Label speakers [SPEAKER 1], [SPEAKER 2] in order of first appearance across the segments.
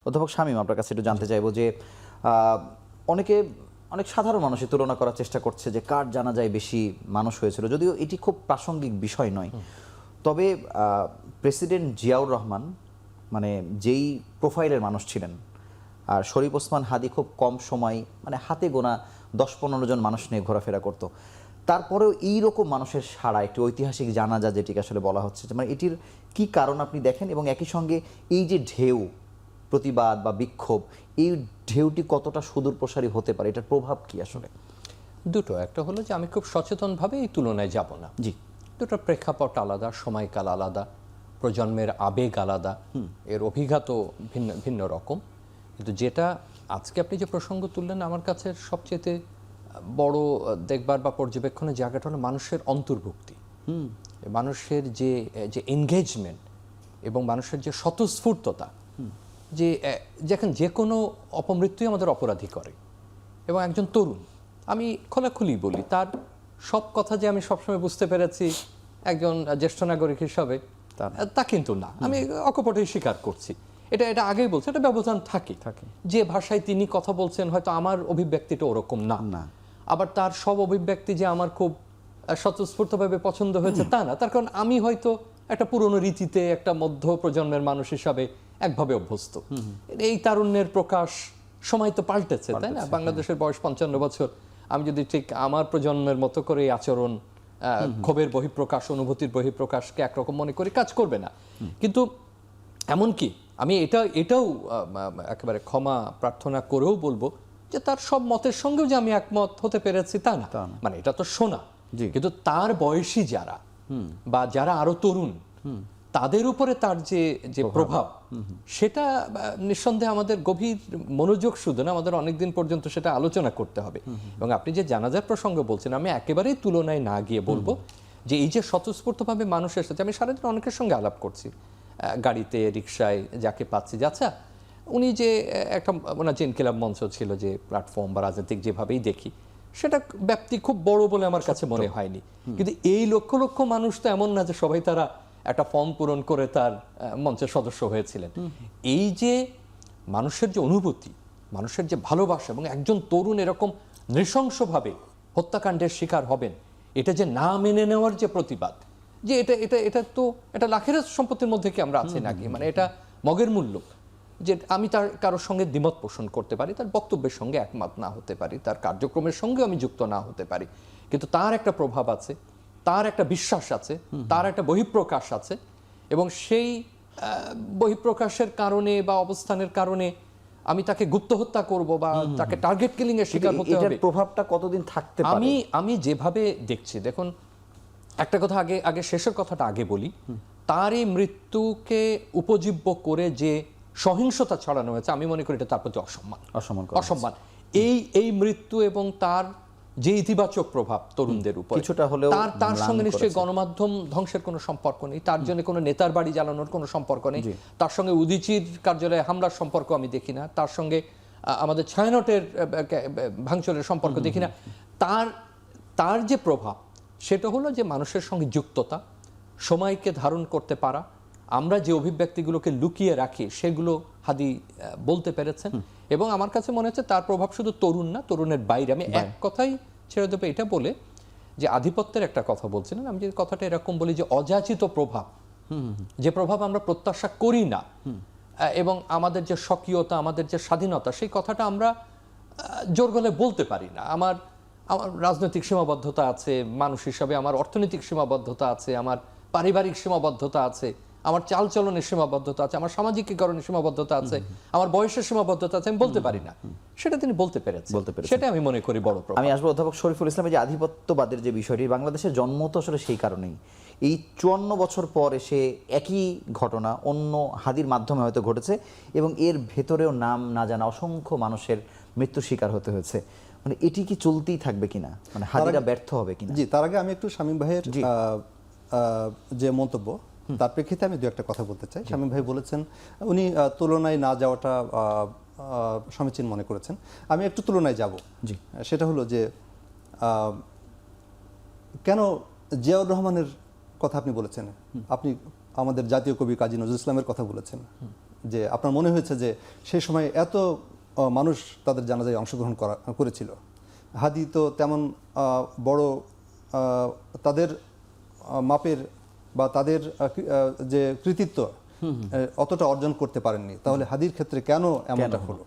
[SPEAKER 1] অধ্যাপক শামীম, আপনার কাছে একটু জানতে চাইবো যে অনেক সাধারণ মানুষের তুলনা করার চেষ্টা করছে যে কার জানাজায় বেশি মানুষ হয়েছিল, যদিও এটি খুব প্রাসঙ্গিক বিষয় নয়। তবে প্রেসিডেন্ট জিয়াউর রহমান মানে যেই প্রোফাইলের মানুষ ছিলেন, আর শরীফ ওসমান হাদি খুব কম সময়, মানে হাতে গোনা 10-15 জন মানুষ নিয়ে ঘোরাফেরা করতো। তারপরেও এইরকম মানুষের সাড়া, একটি ঐতিহাসিক জানাজা যেটিকে আসলে বলা হচ্ছে, মানে এটির কি কারণ আপনি দেখেন, এবং একই সঙ্গে এই যে ঢেউ প্রতিবাদ বা বিক্ষোভ, এই ঢেউটি কতটা সুদূর প্রসারী হতে পারে, এটার প্রভাব কি আসলে?
[SPEAKER 2] দুটো, একটা হলো যে আমি খুব সচেতনভাবে এই তুলনায় যাব না।
[SPEAKER 1] জি,
[SPEAKER 2] দুটোর প্রেক্ষাপট আলাদা, সময়কাল আলাদা, প্রজন্মের আবেগ আলাদা, এর অভিঘাতও ভিন্ন ভিন্ন রকম। কিন্তু যেটা আজকে আপনি যে প্রসঙ্গ তুললেন, আমার কাছে সবচেয়ে বড় দেখবার বা পর্যবেক্ষণের জায়গাটা হলো মানুষের অন্তর্ভুক্তি, মানুষের যে যে এনগেজমেন্ট এবং মানুষের যে স্বতঃস্ফূর্ততা, যে যেখানে যে কোনো অপমৃত্যুই আমাদের অপরাধী করে। এবং একজন তরুণ, আমি খোলাখুলি বলি, তার সব কথা যে আমি সবসময় বুঝতে পেরেছি একজন জ্যেষ্ঠ নাগরিক হিসাবে, তা কিন্তু না। আমি অকপটেই স্বীকার করছি, এটা এটা আগেই বলছি, এটা ব্যবধান থাকে। যে ভাষায় তিনি কথা বলছেন হয়তো আমার অভিব্যক্তিটা ওরকম না, আবার তার সব অভিব্যক্তি যে আমার খুব স্বতঃস্ফূর্তভাবে পছন্দ হয়েছে তা না। তার কারণ আমি হয়তো একটা পুরনো রীতিতে, একটা মধ্য প্রজন্মের মানুষ হিসাবে একভাবে অভ্যস্ত। এই তারুণ্যের প্রকাশ সময় তো পাল্টেছে, তাই না? বাংলাদেশের বয়স 55 বছর। আমি যদি ঠিক আমার প্রজন্মের মতো করে আচরণ, ক্ষোভের বহিঃপ্রকাশ, অনুভূতির বহিঃপ্রকাশকে একরকম মনে করি, কাজ করবে না। কিন্তু এমনকি আমি এটাও একেবারে ক্ষমা প্রার্থনা করেও বলবো যে তার সব মতের সঙ্গেও যে আমি একমত হতে পেরেছি তা না। মানে এটা তো শোনা, কিন্তু তার বয়সী যারা বা যারা আরো তরুণ, তাদের উপরে তার যে যে প্রভাব, সেটা নিঃসন্দেহে আমাদের গভীর মনোযোগ শুধু না, আমাদের অনেকদিন পর্যন্ত সেটা আলোচনা করতে হবে। এবং আপনি যে জানাজার প্রসঙ্গ বলছেন, আমি একেবারেই তুলনায় না গিয়ে বলবো যে এই যে স্বতঃস্ফূর্তভাবে মানুষের সাথে, আমি সারাদিন অনেকের সঙ্গে আলাপ করছি, গাড়িতে, রিক্সায়, যাকে পাচ্ছি, যাচ্ছা উনি যে একটা ওনার যে ইনকিলাব মঞ্চ ছিল, যে প্ল্যাটফর্ম বা রাজনৈতিক যেভাবেই দেখি, সেটা ব্যাপ্তি খুব বড় বলে আমার কাছে মনে হয়নি। কিন্তু এই লক্ষ লক্ষ মানুষ তো এমন না যে সবাই তারা একটা ফর্ম পূরণ করে তার মঞ্চের সদস্য হয়েছিলেন। এই যে মানুষের যে অনুভূতি, মানুষের যে ভালোবাসা, এবং একজন তরুণ এরকম নৃশংসভাবে হত্যাকাণ্ডের শিকার হবেন, এটা যে না মেনে নেওয়ার যে প্রতিবাদ, যে এটা এটা এটা তো এটা লাখের সম্পত্তির মধ্যে কি আমরা আছি নাকি? মানে এটা মগের মূল্য। যে আমি তার কারোর সঙ্গে দ্বিমত পোষণ করতে পারি, তার বক্তব্যের সঙ্গে একমত না হতে পারি, তার কার্যক্রমের সঙ্গে আমি যুক্ত না হতে পারি, কিন্তু তার একটা প্রভাব আছে, তার একটা বিশ্বাস আছে, তার একটা বহিঃপ্রকাশ আছে, এবং সেই বহিঃপ্রকাশের কারণে বা অবস্থানের কারণে আমি তাকে গুপ্ত হত্যা করব বা তাকে টার্গেট কিলিং এর শিকার হতে হবে,
[SPEAKER 1] এটার প্রভাবটা কতদিন থাকতে পারে?
[SPEAKER 2] আমি যেভাবে দেখছি, দেখুন একটা কথা আগে শেষের কথাটা আগে বলি, তার এই মৃত্যুকে উপজীব্য করে যে সহিংসতা ছড়ানো হয়েছে, আমি মনে করি এটা তার প্রতি অসম্মান। এই মৃত্যু এবং তার যে ইতিবাচক প্রভাব তরুণদের উপর,
[SPEAKER 1] কিছুটা হলেও
[SPEAKER 2] তার সঙ্গে নিশ্চয়ই গণমাধ্যম ধ্বংসের কোনো সম্পর্ক নেই, তার জন্য কোনো নেতার বাড়ি জ্বালানোর কোনো সম্পর্ক নেই, তার সঙ্গে উদীচীর কার্যালয়ে হামলার সম্পর্ক আমি দেখি না, তার সঙ্গে আমাদের ছায়ানটের ভাঙচুরের সম্পর্ক দেখি না। তার যে প্রভাব, সেটা হলো যে মানুষের সঙ্গে যুক্ততা, সময়কে ধারণ করতে পারা, আমরা যে অভিব্যক্তিগুলোকে লুকিয়ে রাখি সেগুলো হাদি বলতে পেরেছেন। এবং আমার কাছে মনে হচ্ছে তার প্রভাব শুধু তরুণ না, তরুণের বাইরে। আমি এক কথাই ছেড়ে দেবো এটা বলে যে আধিপত্যের একটা কথা বলছিলেন, আমি যে কথাটা এরকম বলি যে অযাচিত প্রভাব, যে প্রভাব আমরা প্রত্যাশা করি না, এবং আমাদের যে স্বকীয়তা, আমাদের যে স্বাধীনতা, সেই কথাটা আমরা জোর গলায় বলতে পারি না। আমার রাজনৈতিক সীমাবদ্ধতা আছে, মানুষ হিসাবে আমার অর্থনৈতিক সীমাবদ্ধতা আছে, আমার পারিবারিক সীমাবদ্ধতা আছে, আমার চালচলনের সীমাবদ্ধতা আছে, আমার সামাজিকীকরণের সীমাবদ্ধতা আছে, আমার বয়সের সীমাবদ্ধতা আছে, আমি বলতে পারি না। সেটা তিনি বলতে পেরেছেন, সেটা আমি মনে করি বড় প্রভাব।
[SPEAKER 1] আমি আসবো অধ্যাপক শরীফুল ইসলামের যে আধিপত্যবাদের যে বিষয়টি, বাংলাদেশের জন্ম তো আসলে সেই কারণেই। এই 54 বছর পর এসে একই ঘটনা অন্য হাদির মাধ্যমে হয়তো ঘটেছে, এবং এর ভেতরেও নাম না জানা অসংখ্য মানুষের মৃত্যু শিকার হতে হয়েছে। মানে এটি কি চলতেই থাকবে কিনা, মানে হাদিরা ব্যর্থ হবে কিনা?
[SPEAKER 3] জি, তার আগে আমি একটু শামীম ভাইয়ের যে মন্তব্য, তার প্রেক্ষিতে আমি দু একটা কথা বলতে চাই। শামীম ভাই বলেছেন উনি তুলনায় না যাওয়াটা সমীচীন মনে করেছেন। আমি একটু তুলনায় যাব।
[SPEAKER 1] জি,
[SPEAKER 3] সেটা হলো যে কেন জিয়াউর রহমানের কথা আপনি বলেছেন, আপনি আমাদের জাতীয় কবি কাজী নজরুল ইসলামের কথা বলেছেন, যে আপনার মনে হয়েছে যে সেই সময় এত মানুষ তাদের জানাজায় অংশগ্রহণ করেছিল। হাদি তো তেমন বড় তাদের মাপের বা তাদের যে কৃতিত্ব অতটা অর্জন করতে পারেননি, তাহলে হাদির ক্ষেত্রে কেন এমনটা হলো?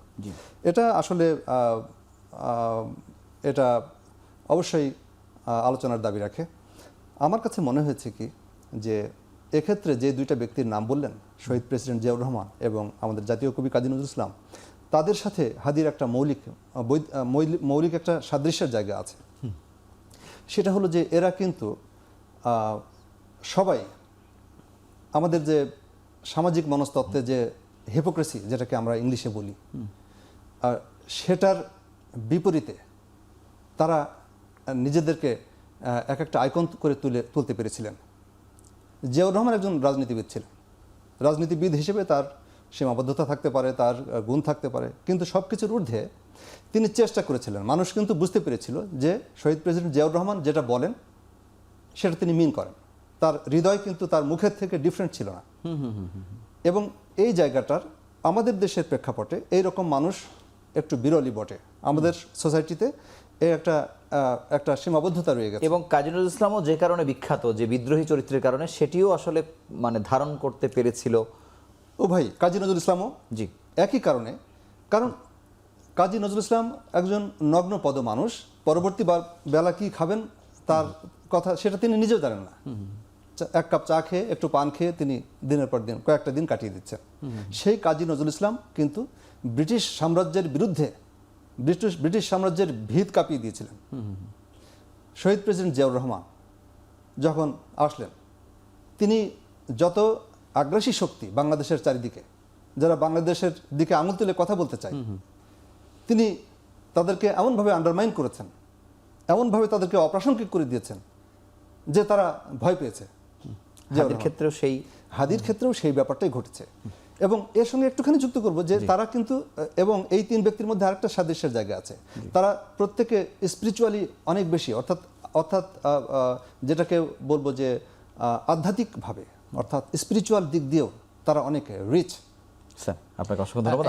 [SPEAKER 3] এটা আসলে এটা অবশ্যই আলোচনার দাবি রাখে। আমার কাছে মনে হয়েছে কি যে এক্ষেত্রে যে দুইটা ব্যক্তির নাম বললেন, শহীদ প্রেসিডেন্ট জিয়াউর রহমান এবং আমাদের জাতীয় কবি কাজী নজরুল ইসলাম, তাদের সাথে হাদির একটা মৌলিক একটা সাদৃশ্যের জায়গা আছে। সেটা হলো যে এরা কিন্তু সবাই আমাদের যে সামাজিক মনস্তত্ত্বে যে হিপোক্রেসি, যেটাকে আমরা ইংলিশে বলি, সেটার বিপরীতে তারা নিজেদেরকে এক একটা আইকন করে তুলতে পেরেছিলেন। জিয়াউর রহমান একজন রাজনীতিবিদ ছিলেন। রাজনীতিবিদ হিসেবে তার সীমাবদ্ধতা থাকতে পারে, তার গুণ থাকতে পারে, কিন্তু সব কিছুর ঊর্ধ্বে তিনি চেষ্টা করেছিলেন। মানুষ কিন্তু বুঝতে পেরেছিল যে শহীদ প্রেসিডেন্ট জিয়াউর রহমান যেটা বলেন সেটা তিনি মিন করেন। তার হৃদয় কিন্তু তার মুখের থেকে ডিফারেন্ট ছিল না। এবং এই জায়গাটার আমাদের দেশের প্রেক্ষাপটে এইরকম মানুষ একটু বিরলই বটে। আমাদের সোসাইটিতে এই একটা সীমাবদ্ধতা রয়ে গেছে।
[SPEAKER 1] এবং কাজী নজরুল ইসলামও যে কারণে বিখ্যাত, যে বিদ্রোহী চরিত্রের কারণে, সেটিও আসলে মানে ধারণ করতে পেরেছিল।
[SPEAKER 3] ও ভাই, কাজী নজরুল ইসলামও
[SPEAKER 1] জি
[SPEAKER 3] একই কারণে, কারণ কাজী নজরুল ইসলাম একজন নগ্নপদ মানুষ। পরবর্তী বেলা কি খাবেন তার কথা সেটা তিনি নিজেও জানেন না। এক কাপ চা খেয়ে একটু পান খেয়ে তিনি দিনের পর দিন কয়েকটা দিন কাটিয়ে দিচ্ছেন। সেই কাজী নজরুল ইসলাম কিন্তু ব্রিটিশ সাম্রাজ্যের বিরুদ্ধে ব্রিটিশ সাম্রাজ্যের ভিত কাঁপিয়ে দিয়েছিলেন। শহীদ প্রেসিডেন্ট জিয়াউর রহমান যখন আসলেন, তিনি যত আগ্রাসী শক্তি বাংলাদেশের চারিদিকে, যারা বাংলাদেশের দিকে আঙুল তুলে কথা বলতে চায়, তিনি তাদেরকে এমনভাবে আন্ডারমাইন করেছেন, এমনভাবে তাদেরকে অপ্রাসঙ্গিক করে দিয়েছেন যে তারা ভয় পেয়েছে। হাদির ক্ষেত্রেও সেই ব্যাপারটাই ঘটেছে। এবং এর সঙ্গে একটুখানি যুক্ত করব যে তারা কিন্তু, এবং এই তিন ব্যক্তির মধ্যে আরেকটা সাদৃশ্যের জায়গা আছে, তারা প্রত্যেকে স্পিরিচুয়ালি অনেক বেশি, অর্থাৎ যেটাকে বলবো যে আধ্যাত্মিকভাবে, অর্থাৎ স্পিরিচুয়াল দিক দিয়েও তারা অনেক রিচ।
[SPEAKER 1] স্যার, আপনাকে অসংখ্য ধন্যবাদ।